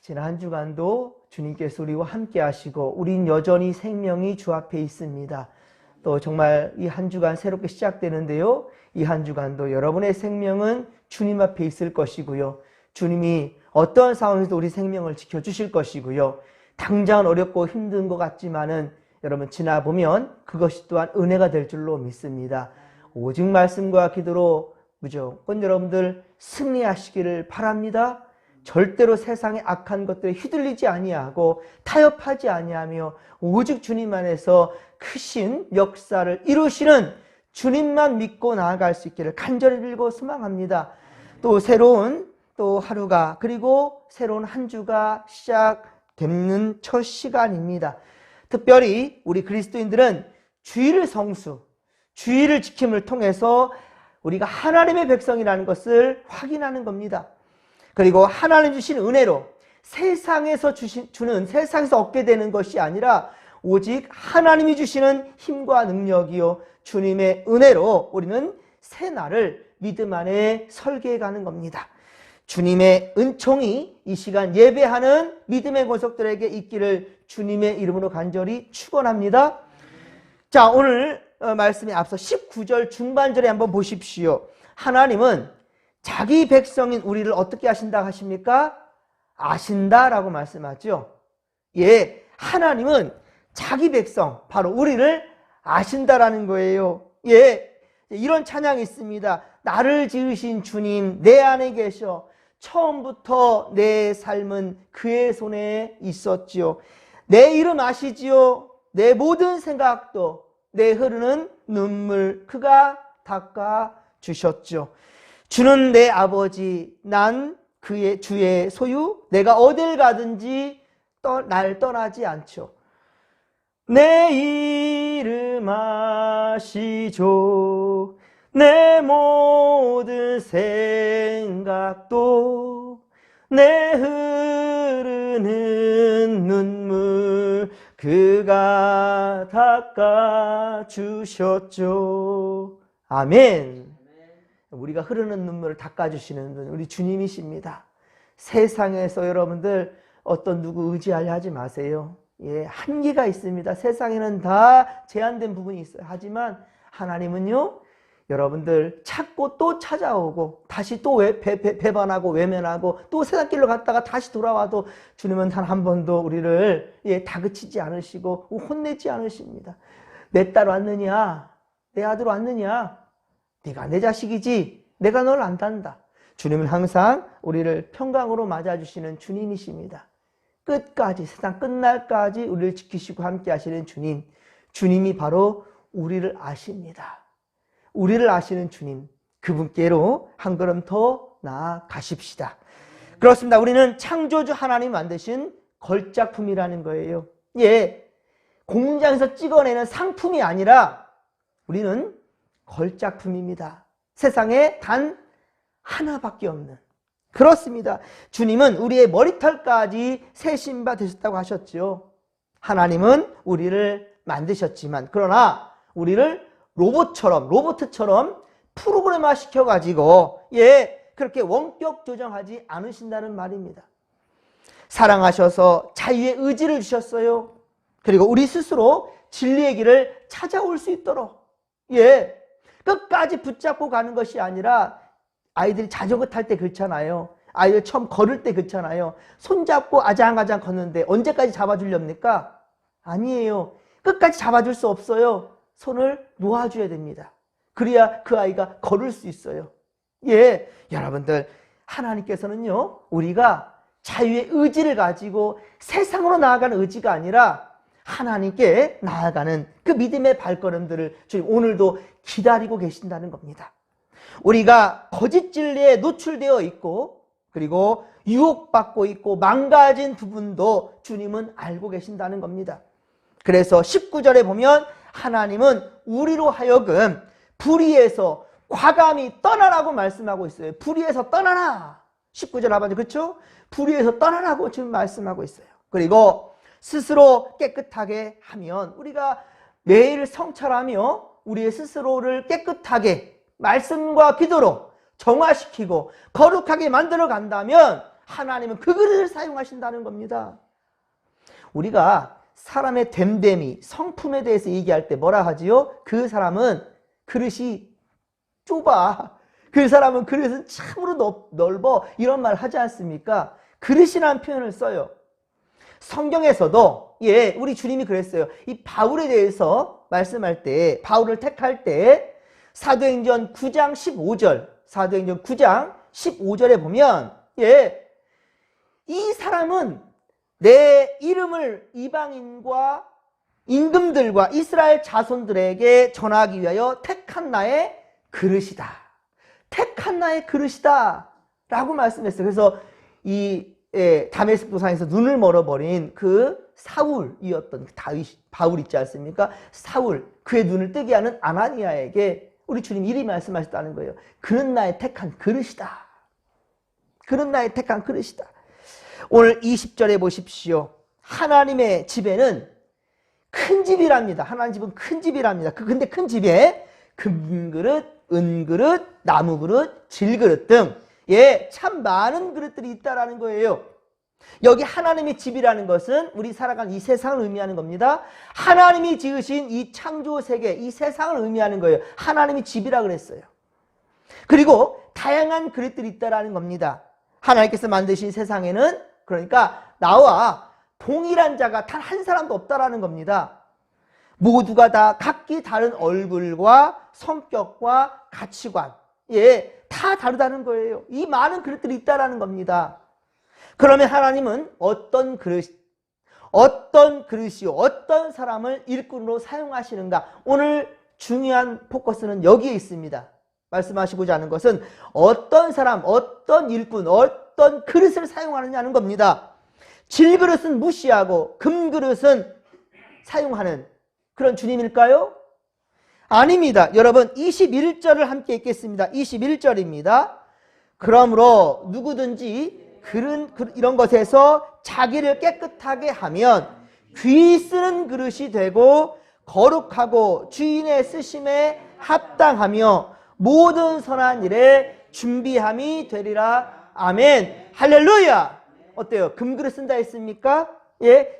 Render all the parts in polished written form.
지난 한 주간도 주님께서 우리와 함께 하시고 우린 여전히 생명이 주 앞에 있습니다. 또 정말 이 한 주간 새롭게 시작되는데요. 이 한 주간도 여러분의 생명은 주님 앞에 있을 것이고요. 주님이 어떠한 상황에서도 우리 생명을 지켜주실 것이고요. 당장은 어렵고 힘든 것 같지만은 여러분 지나보면 그것이 또한 은혜가 될 줄로 믿습니다. 오직 말씀과 기도로 무조건 여러분들 승리하시기를 바랍니다. 절대로 세상의 악한 것들에 휘둘리지 아니하고 타협하지 아니하며 오직 주님 안에서 크신 역사를 이루시는 주님만 믿고 나아갈 수 있기를 간절히 빌고 소망합니다. 또 새로운 또 하루가 그리고 새로운 한 주가 시작되는 첫 시간입니다. 특별히 우리 그리스도인들은 주일을 성수, 주일을 지킴을 통해서 우리가 하나님의 백성이라는 것을 확인하는 겁니다. 그리고 하나님 주신 은혜로 세상에서 주는 세상에서 얻게 되는 것이 아니라 오직 하나님이 주시는 힘과 능력이요 주님의 은혜로 우리는 새날을 믿음 안에 설계해 가는 겁니다. 주님의 은총이 이 시간 예배하는 믿음의 권속들에게 있기를 주님의 이름으로 간절히 축원합니다. 자, 오늘 말씀에 앞서 19절 중반절에 한번 보십시오. 하나님은 자기 백성인 우리를 어떻게 하신다 하십니까? 아신다라고 말씀하죠. 예, 하나님은 자기 백성, 바로 우리를 아신다라는 거예요. 예, 이런 찬양이 있습니다. 나를 지으신 주님 내 안에 계셔 처음부터 내 삶은 그의 손에 있었지요. 내 이름 아시지요. 내 모든 생각도 내 흐르는 눈물 그가 닦아 주셨죠. 주는 내 아버지, 난 그의 주의 소유, 내가 어딜 가든지 날 떠나지 않죠. 내 이름 아시죠. 내 모든 생각도 내 흐르는 눈물 그가 닦아 주셨죠. 아멘. 우리가 흐르는 눈물을 닦아주시는 분 우리 주님이십니다. 세상에서 여러분들 어떤 누구 의지하려 하지 마세요. 예, 한계가 있습니다. 세상에는 다 제한된 부분이 있어요. 하지만 하나님은요, 여러분들 찾고 또 찾아오고 다시 또 배반하고 외면하고 또 세상길로 갔다가 다시 돌아와도 주님은 단 한 번도 우리를 다그치지 않으시고 혼내지 않으십니다. 내 딸 왔느냐? 내 아들 왔느냐? 네가 내 자식이지 내가 널 안단다. 주님은 항상 우리를 평강으로 맞아주시는 주님이십니다. 끝까지 세상 끝날까지 우리를 지키시고 함께 하시는 주님, 주님이 바로 우리를 아십니다. 우리를 아시는 주님, 그분께로 한 걸음 더 나아가십시다. 그렇습니다. 우리는 창조주 하나님 만드신 걸작품이라는 거예요. 예, 공장에서 찍어내는 상품이 아니라 우리는 걸작품입니다. 세상에 단 하나밖에 없는. 그렇습니다. 주님은 우리의 머리털까지 세신 바 되셨다고 하셨죠. 하나님은 우리를 만드셨지만 그러나 우리를 로봇처럼 프로그램화 시켜가지고 그렇게 원격 조정하지 않으신다는 말입니다. 사랑하셔서 자유의 의지를 주셨어요. 그리고 우리 스스로 진리의 길을 찾아올 수 있도록 끝까지 붙잡고 가는 것이 아니라 아이들이 자전거 탈 때 그렇잖아요. 아이들 처음 걸을 때 그렇잖아요. 손잡고 아장아장 걷는데 언제까지 잡아주렵니까? 아니에요. 끝까지 잡아줄 수 없어요. 손을 놓아줘야 됩니다. 그래야 그 아이가 걸을 수 있어요. 여러분들 하나님께서는요 우리가 자유의 의지를 가지고 세상으로 나아가는 의지가 아니라 하나님께 나아가는 그 믿음의 발걸음들을 주님 오늘도 기다리고 계신다는 겁니다. 우리가 거짓 진리에 노출되어 있고 그리고 유혹받고 있고 망가진 부분도 주님은 알고 계신다는 겁니다. 그래서 19절에 보면 하나님은 우리로 하여금 불의에서 과감히 떠나라고 말씀하고 있어요. 불의에서 떠나라. 19절 하반절 그렇죠? 불의에서 떠나라고 지금 말씀하고 있어요. 그리고 스스로 깨끗하게 하면 우리가 매일 성찰하며 우리의 스스로를 깨끗하게 말씀과 기도로 정화시키고 거룩하게 만들어 간다면 하나님은 그 그릇을 사용하신다는 겁니다. 우리가 사람의 됨됨이, 성품에 대해서 얘기할 때 뭐라 하지요? 그 사람은 그릇이 좁아. 그 사람은 그릇은 참으로 넓어. 이런 말 하지 않습니까? 그릇이라는 표현을 써요. 성경에서도 우리 주님이 그랬어요. 이 바울에 대해서 말씀할 때, 바울을 택할 때 사도행전 9장 15절, 사도행전 9장 15절에 보면 이 사람은 내 이름을 이방인과 임금들과 이스라엘 자손들에게 전하기 위하여 택한 나의 그릇이다. 택한 나의 그릇이다. 라고 말씀했어요. 그래서 이 다메섹 도상에서 눈을 멀어버린 그 사울이었던 바울 있지 않습니까? 사울, 그의 눈을 뜨게 하는 아나니아에게 우리 주님 이름이 말씀하셨다는 거예요. 그는 나의 택한 그릇이다. 그는 나의 택한 그릇이다. 오늘 20절에 보십시오. 하나님의 집에는 큰 집이랍니다. 하나님 집은 큰 집이랍니다. 근데 큰 집에 금그릇, 은그릇, 나무그릇, 질그릇 등 참 많은 그릇들이 있다라는 거예요. 여기 하나님의 집이라는 것은 우리 살아가는 이 세상을 의미하는 겁니다. 하나님이 지으신 이 창조 세계, 이 세상을 의미하는 거예요. 하나님이 집이라 그랬어요. 그리고 다양한 그릇들이 있다라는 겁니다. 하나님께서 만드신 세상에는 그러니까 나와 동일한 자가 단 한 사람도 없다라는 겁니다. 모두가 다 각기 다른 얼굴과 성격과 가치관, 다 다르다는 거예요. 이 많은 그릇들이 있다라는 겁니다. 그러면 하나님은 어떤 그릇이요, 어떤 사람을 일꾼으로 사용하시는가? 오늘 중요한 포커스는 여기에 있습니다. 말씀하시고자 하는 것은 어떤 사람, 어떤 일꾼, 어떤 그릇을 사용하느냐는 겁니다. 질그릇은 무시하고 금그릇은 사용하는 그런 주님일까요? 아닙니다. 여러분 21절을 함께 읽겠습니다. 21절입니다. 그러므로 누구든지 이런 것에서 자기를 깨끗하게 하면 귀 쓰는 그릇이 되고 거룩하고 주인의 쓰심에 합당하며 모든 선한 일에 준비함이 되리라. 아멘. 할렐루야. 어때요? 금그릇 쓴다 했습니까?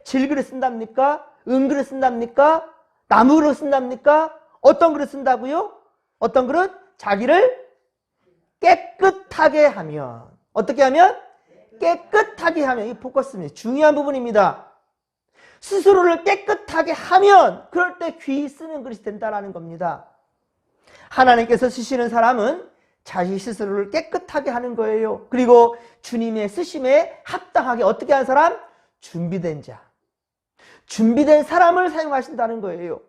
질그릇 쓴답니까? 은그릇 쓴답니까? 나무그릇 쓴답니까? 어떤 그릇 쓴다고요? 어떤 그릇? 자기를 깨끗하게 하면. 어떻게 하면? 깨끗하게 하면. 이 포커스입니다. 중요한 부분입니다. 스스로를 깨끗하게 하면 그럴 때 귀 쓰는 그릇이 된다는 겁니다. 하나님께서 쓰시는 사람은 자기 스스로를 깨끗하게 하는 거예요. 그리고 주님의 쓰심에 합당하게 어떻게 하는 사람? 준비된 자. 준비된 사람을 사용하신다는 거예요.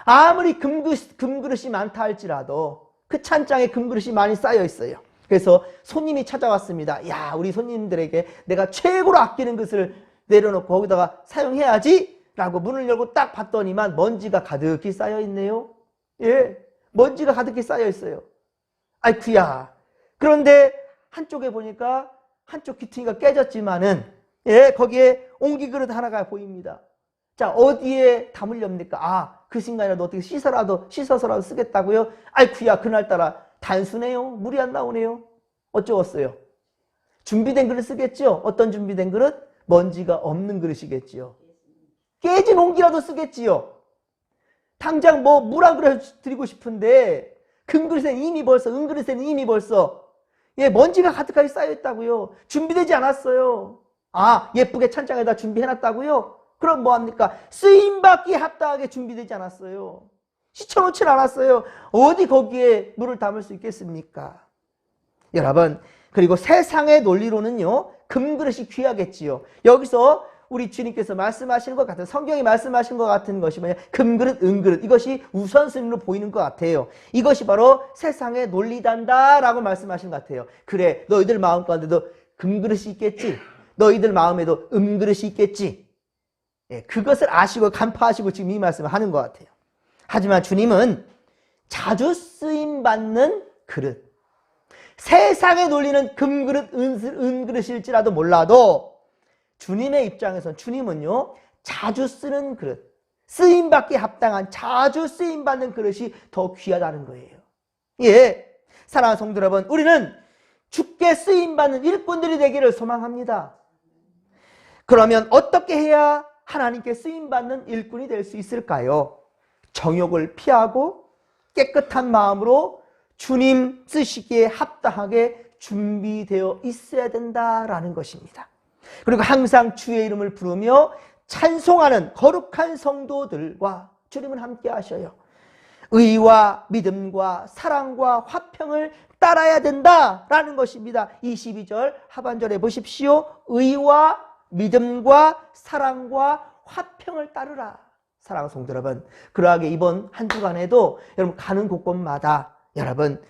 아무리 금그릇이 많다 할지라도 그 찬장에 금그릇이 많이 쌓여 있어요. 그래서 손님이 찾아왔습니다. 야, 우리 손님들에게 내가 최고로 아끼는 그릇을 내려놓고 거기다가 사용해야지 라고 문을 열고 딱 봤더니만 먼지가 가득히 쌓여 있네요. 먼지가 가득히 쌓여 있어요. 아이쿠야. 그런데 한쪽에 보니까 한쪽 귀퉁이가 깨졌지만은 거기에 옹기그릇 하나가 보입니다. 자, 어디에 담으렵니까? 그 순간이라도 어떻게 씻어서라도 쓰겠다고요? 아이쿠야, 그날따라 단순해요. 물이 안 나오네요. 어쩌겠어요? 준비된 그릇 쓰겠죠? 어떤 준비된 그릇? 먼지가 없는 그릇이겠지요. 깨진 옹기라도 쓰겠지요. 당장 물 한 그릇 드리고 싶은데 금그릇에는 이미 벌써, 은그릇에는 이미 벌써 먼지가 가득하게 쌓여있다고요. 준비되지 않았어요. 예쁘게 찬장에다 준비해놨다고요? 그럼 뭐합니까? 쓰임받기 합당하게 준비되지 않았어요. 씻어놓질 않았어요. 어디 거기에 물을 담을 수 있겠습니까? 여러분, 그리고 세상의 논리로는요, 금그릇이 귀하겠지요. 여기서 우리 주님께서 말씀하시는 것 같은, 성경이 말씀하신 것 같은 것이 뭐냐? 금그릇, 은그릇. 이것이 우선순위로 보이는 것 같아요. 이것이 바로 세상의 논리단다라고 말씀하신 것 같아요. 그래, 너희들 마음 가운데도 금그릇이 있겠지. 너희들 마음에도 은그릇이 있겠지. 그것을 아시고 간파하시고 지금 이 말씀을 하는 것 같아요. 하지만 주님은 자주 쓰임받는 그릇. 세상의 논리는 금그릇, 은그릇일지라도 몰라도 주님의 입장에서는 주님은요, 자주 쓰는 그릇, 쓰임받기에 합당한 자주 쓰임받는 그릇이 더 귀하다는 거예요. 사랑하는 성도 여러분, 우리는 주께 쓰임받는 일꾼들이 되기를 소망합니다. 그러면 어떻게 해야 하나님께 쓰임받는 일꾼이 될 수 있을까요? 정욕을 피하고 깨끗한 마음으로 주님 쓰시기에 합당하게 준비되어 있어야 된다라는 것입니다. 그리고 항상 주의 이름을 부르며 찬송하는 거룩한 성도들과 주님은 함께 하셔요. 의와 믿음과 사랑과 화평을 따라야 된다라는 것입니다. 22절 하반절에 보십시오. 의와 믿음과 사랑과 화평을 따르라. 사랑하는 성도 여러분, 그러하게 이번 한 주간에도 여러분 가는 곳곳마다 여러분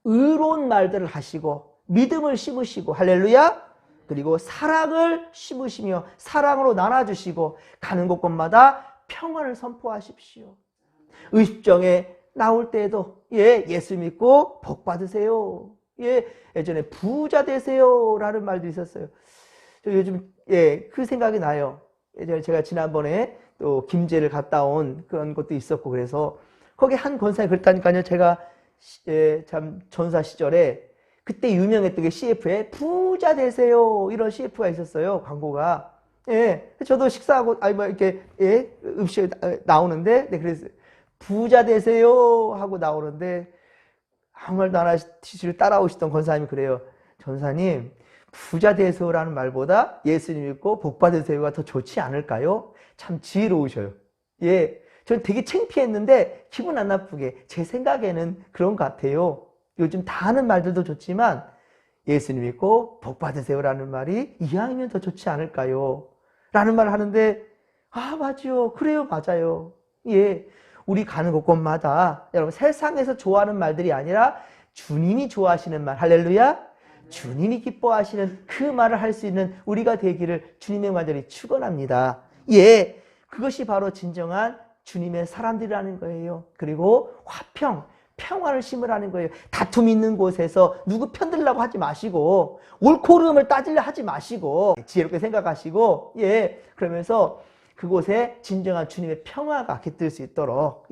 의로운 말들을 하시고 믿음을 심으시고 할렐루야, 그리고 사랑을 심으시며 사랑으로 나눠주시고 가는 곳곳마다 평안을 선포하십시오. 의식정에 나올 때에도 예수 믿고 복 받으세요. 예전에 부자 되세요 라는 말도 있었어요. 저 요즘 그 생각이 나요. 예전에 제가 지난번에 또 김제를 갔다 온 그런 것도 있었고, 그래서 거기 한 권사님이 그랬다니까요. 제가 참 전사 시절에 그때 유명했던 게 CF에 부자 되세요 이런 CF가 있었어요. 광고가. 저도 식사하고 이렇게 음식 나오는데 그래서 부자 되세요 하고 나오는데 아무 말도 안 하시고 따라오시던 권사님이 그래요. 전사님, 부자 되세요라는 말보다 예수님 믿고 복 받으세요가 더 좋지 않을까요? 참 지혜로우셔요. 저는 되게 창피했는데 기분 안 나쁘게 제 생각에는 그런 것 같아요. 요즘 다 하는 말들도 좋지만 예수님 믿고 복 받으세요라는 말이 이왕이면 더 좋지 않을까요? 라는 말을 하는데 맞죠. 그래요. 맞아요. 우리 가는 곳곳마다 여러분 세상에서 좋아하는 말들이 아니라 주님이 좋아하시는 말, 할렐루야, 주님이 기뻐하시는 그 말을 할 수 있는 우리가 되기를 주님의 간절히 축원합니다. 그것이 바로 진정한 주님의 사람들이라는 거예요. 그리고 화평, 평화를 심으라는 거예요. 다툼 있는 곳에서 누구 편들려고 하지 마시고 옳고 그름을 따지려 하지 마시고 지혜롭게 생각하시고 그러면서 그곳에 진정한 주님의 평화가 깃들 수 있도록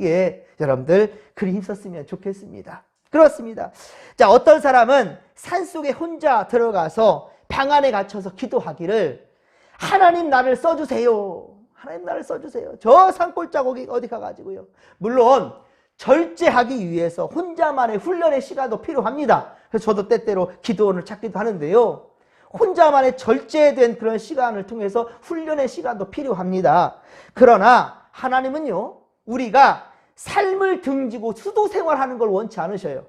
여러분들 그리 힘썼으면 좋겠습니다. 그렇습니다. 자, 어떤 사람은 산속에 혼자 들어가서 방 안에 갇혀서 기도하기를 하나님 나를 써주세요. 하나님 나를 써주세요. 저 산골짜기 어디 가가지고요. 물론 절제하기 위해서 혼자만의 훈련의 시간도 필요합니다. 그래서 저도 때때로 기도원을 찾기도 하는데요. 혼자만의 절제된 그런 시간을 통해서 훈련의 시간도 필요합니다. 그러나 하나님은요, 우리가 삶을 등지고 수도 생활하는 걸 원치 않으셔요.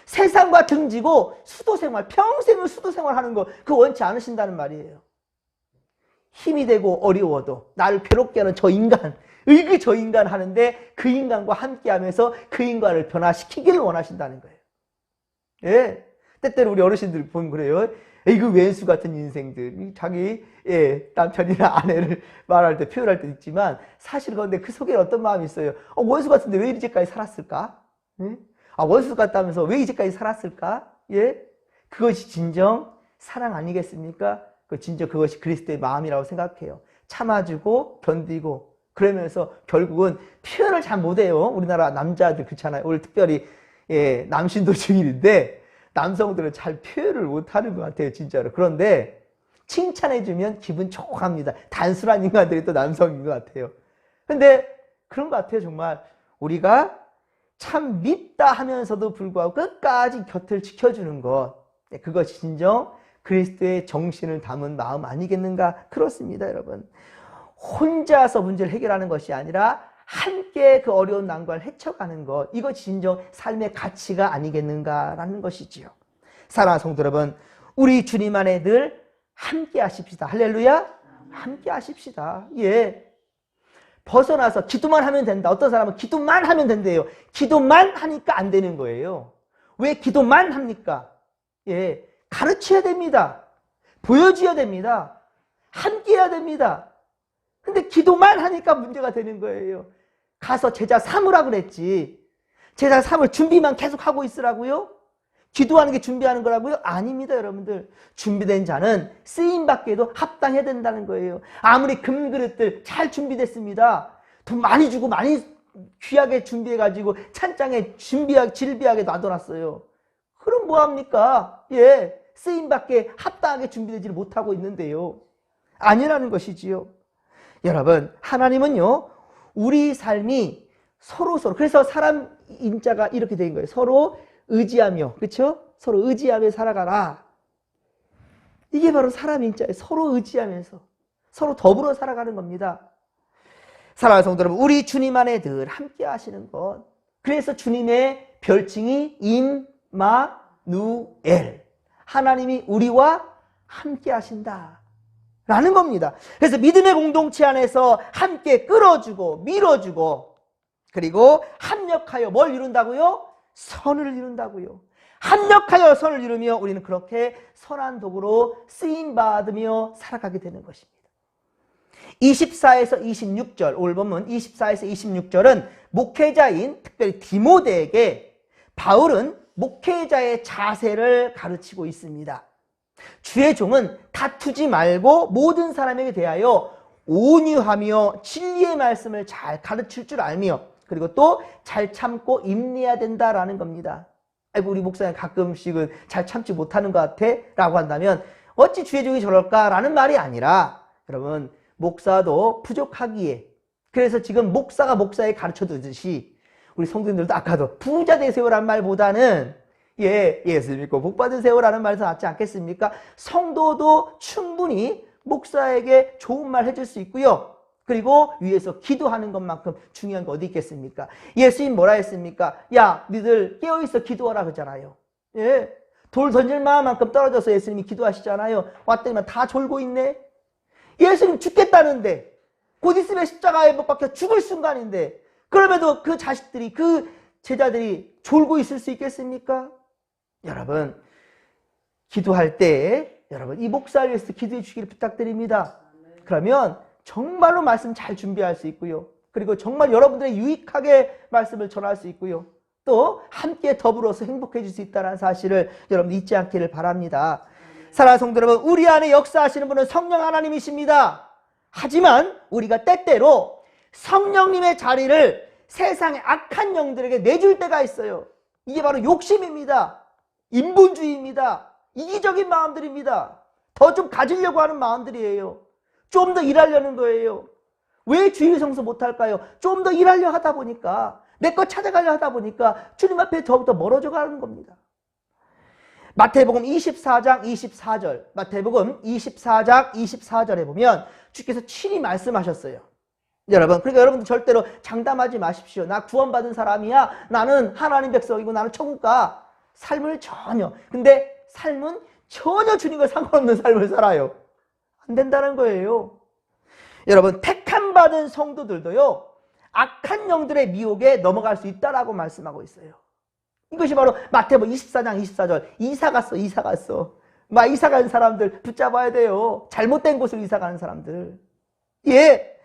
세상과 등지고 수도 생활, 평생을 수도 생활하는 거 그거 원치 않으신다는 말이에요. 힘이 되고 어려워도 나를 괴롭게 하는 저 인간, 저 인간 하는데 그 인간과 함께하면서 그 인간을 변화시키기를 원하신다는 거예요. 때때로 우리 어르신들 보면 그래요. 그 왼수 같은 인생들, 자기 남편이나 아내를 말할 때 표현할 때 있지만 사실 그런데 그 속에 어떤 마음이 있어요. 원수 같은데 왜 이제까지 살았을까? 원수 같다면서 왜 이제까지 살았을까? 그것이 진정 사랑 아니겠습니까? 진정 그것이 그리스도의 마음이라고 생각해요. 참아주고 견디고 그러면서 결국은 표현을 잘 못해요. 우리나라 남자들 그렇잖아요. 오늘 특별히 남신도 주일인데 남성들은 잘 표현을 못하는 것 같아요. 진짜로. 그런데 칭찬해주면 기분 좋고 합니다. 단순한 인간들이 또 남성인 것 같아요. 근데 그런 것 같아요. 정말 우리가 참 밉다 하면서도 불구하고 끝까지 곁을 지켜주는 것, 그것이 진정 그리스도의 정신을 담은 마음 아니겠는가? 그렇습니다. 여러분, 혼자서 문제를 해결하는 것이 아니라 함께 그 어려운 난관을 헤쳐가는 것, 이것이 진정 삶의 가치가 아니겠는가라는 것이지요. 사랑하는 성도 여러분, 우리 주님 안에 늘 함께 하십시다. 할렐루야, 함께 하십시다. 벗어나서 기도만 하면 된다. 어떤 사람은 기도만 하면 된대요. 기도만 하니까 안 되는 거예요. 왜 기도만 합니까? 가르쳐야 됩니다. 보여줘야 됩니다. 함께 해야 됩니다. 근데 기도만 하니까 문제가 되는 거예요. 가서 제자 삼으라 그랬지. 제자 삼을 준비만 계속 하고 있으라고요? 기도하는 게 준비하는 거라고요? 아닙니다, 여러분들. 준비된 자는 쓰임받기에도 합당해야 된다는 거예요. 아무리 금그릇들 잘 준비됐습니다. 돈 많이 주고 많이 귀하게 준비해가지고 찬장에 질비하게 놔둬놨어요. 그럼 뭐합니까? 예, 쓰임받게 합당하게 준비되지를 못하고 있는데요. 아니라는 것이지요. 여러분, 하나님은요, 우리 삶이 서로 그래서 사람 인자가 이렇게 된 거예요. 서로 의지하며, 그렇죠? 서로 의지하며 살아가라. 이게 바로 사람 인자예요. 서로 의지하면서 서로 더불어 살아가는 겁니다. 사랑하는 성도 여러분, 우리 주님 안에 늘 함께 하시는 것. 그래서 주님의 별칭이 임마누엘. 하나님이 우리와 함께 하신다 라는 겁니다. 그래서 믿음의 공동체 안에서 함께 끌어주고 밀어주고, 그리고 합력하여 뭘 이룬다고요? 선을 이룬다고요. 합력하여 선을 이루며 우리는 그렇게 선한 도구로 쓰임받으며 살아가게 되는 것입니다. 24에서 26절, 오늘 본문 24에서 26절은 목회자인 특별히 디모데에게 바울은 목회자의 자세를 가르치고 있습니다. 주의 종은 다투지 말고 모든 사람에게 대하여 온유하며 진리의 말씀을 잘 가르칠 줄 알며, 그리고 또 잘 참고 인내해야 된다라는 겁니다. 아이고, 우리 목사님 가끔씩은 잘 참지 못하는 것 같아 라고 한다면 어찌 주의 종이 저럴까라는 말이 아니라, 여러분, 목사도 부족하기에, 그래서 지금 목사가 목사에 가르쳐 두듯이 우리 성도님들도 아까도 부자 되세요라는 말보다는 예수 믿고 복 받으세요라는 말이 더 낫지 않겠습니까? 성도도 충분히 목사에게 좋은 말 해줄 수 있고요. 그리고 위에서 기도하는 것만큼 중요한 게 어디 있겠습니까? 예수님 뭐라 했습니까? 야, 니들 깨어있어 기도하라 그러잖아요. 예, 돌 던질 만큼 떨어져서 예수님이 기도하시잖아요. 왔더니만 다 졸고 있네. 예수님 죽겠다는데, 곧 있으면 십자가에 못 박혀 죽을 순간인데, 그럼에도 그 자식들이, 그 제자들이 졸고 있을 수 있겠습니까? 여러분, 기도할 때 여러분 이 목사를 위해서 기도해 주시기를 부탁드립니다. 그러면 정말로 말씀 잘 준비할 수 있고요. 그리고 정말 여러분들의 유익하게 말씀을 전할 수 있고요. 또 함께 더불어서 행복해질 수 있다는 사실을 여러분 잊지 않기를 바랍니다. 사랑하는 성도 여러분, 우리 안에 역사하시는 분은 성령 하나님이십니다. 하지만 우리가 때때로 성령님의 자리를 세상의 악한 영들에게 내줄 때가 있어요. 이게 바로 욕심입니다. 인본주의입니다. 이기적인 마음들입니다. 더 좀 가지려고 하는 마음들이에요. 좀 더 일하려는 거예요. 왜 주일성수 못할까요? 좀 더 일하려 하다 보니까, 내 거 찾아가려 하다 보니까 주님 앞에 더욱더 멀어져 가는 겁니다. 마태복음 24장 24절, 마태복음 24장 24절에 보면 주께서 친히 말씀하셨어요. 여러분, 그러니까 여러분들 절대로 장담하지 마십시오. 나 구원받은 사람이야. 나는 하나님 백성이고 나는 천국 가. 삶을 전혀, 근데 삶은 전혀 주님과 상관없는 삶을 살아요. 안 된다는 거예요. 여러분, 택함 받은 성도들도요, 악한 영들의 미혹에 넘어갈 수 있다라고 말씀하고 있어요. 이것이 바로 마태복음 24장 24절. 이사 갔어. 막 이사 간 사람들 붙잡아야 돼요. 잘못된 곳으로 이사 가는 사람들. 예.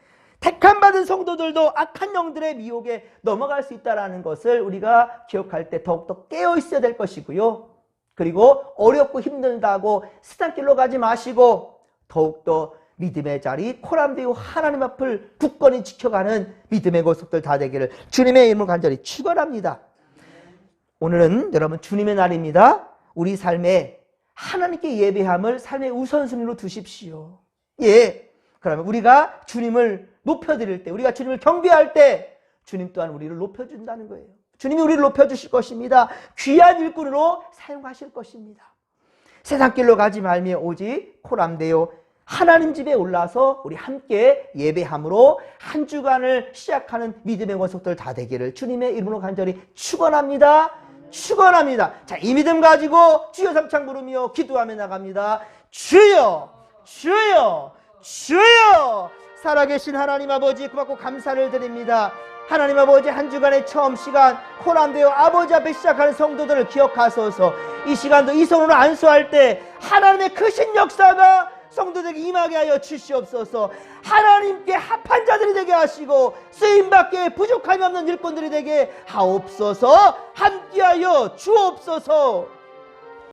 택함 받은 성도들도 악한 영들의 미혹에 넘어갈 수 있다는 것을 우리가 기억할 때 더욱더 깨어 있어야 될 것이고요. 그리고 어렵고 힘들다고 스탄길로 가지 마시고 더욱더 믿음의 자리 코람되고 하나님 앞을 굳건히 지켜가는 믿음의 고속들 다 되기를 주님의 이름으로 간절히 축원합니다. 오늘은 여러분 주님의 날입니다. 우리 삶에 하나님께 예배함을 삶의 우선순위로 두십시오. 예. 그러면 우리가 주님을 높여드릴 때, 우리가 주님을 경배할 때 주님 또한 우리를 높여준다는 거예요. 주님이 우리를 높여주실 것입니다. 귀한 일꾼으로 사용하실 것입니다. 세상 길로 가지 말며 오직 코람되어 하나님 집에 올라서 우리 함께 예배함으로 한 주간을 시작하는 믿음의 권속들 다 되기를 주님의 이름으로 간절히 축원합니다. 축원합니다. 자, 이 믿음 가지고 주여 삼창 부르며 기도하며 나갑니다. 주여, 주여, 주여. 살아계신 하나님 아버지 고맙고 감사를 드립니다. 하나님 아버지 한 주간의 처음 시간 코람되어 아버지 앞에 시작하는 성도들을 기억하소서. 이 시간도 이 손으로 안수할 때 하나님의 크신 역사가 성도들에게 임하게 하여 주시옵소서. 하나님께 합한 자들이 되게 하시고 쓰임받게 부족함이 없는 일꾼들이 되게 하옵소서. 함께하여 주옵소서.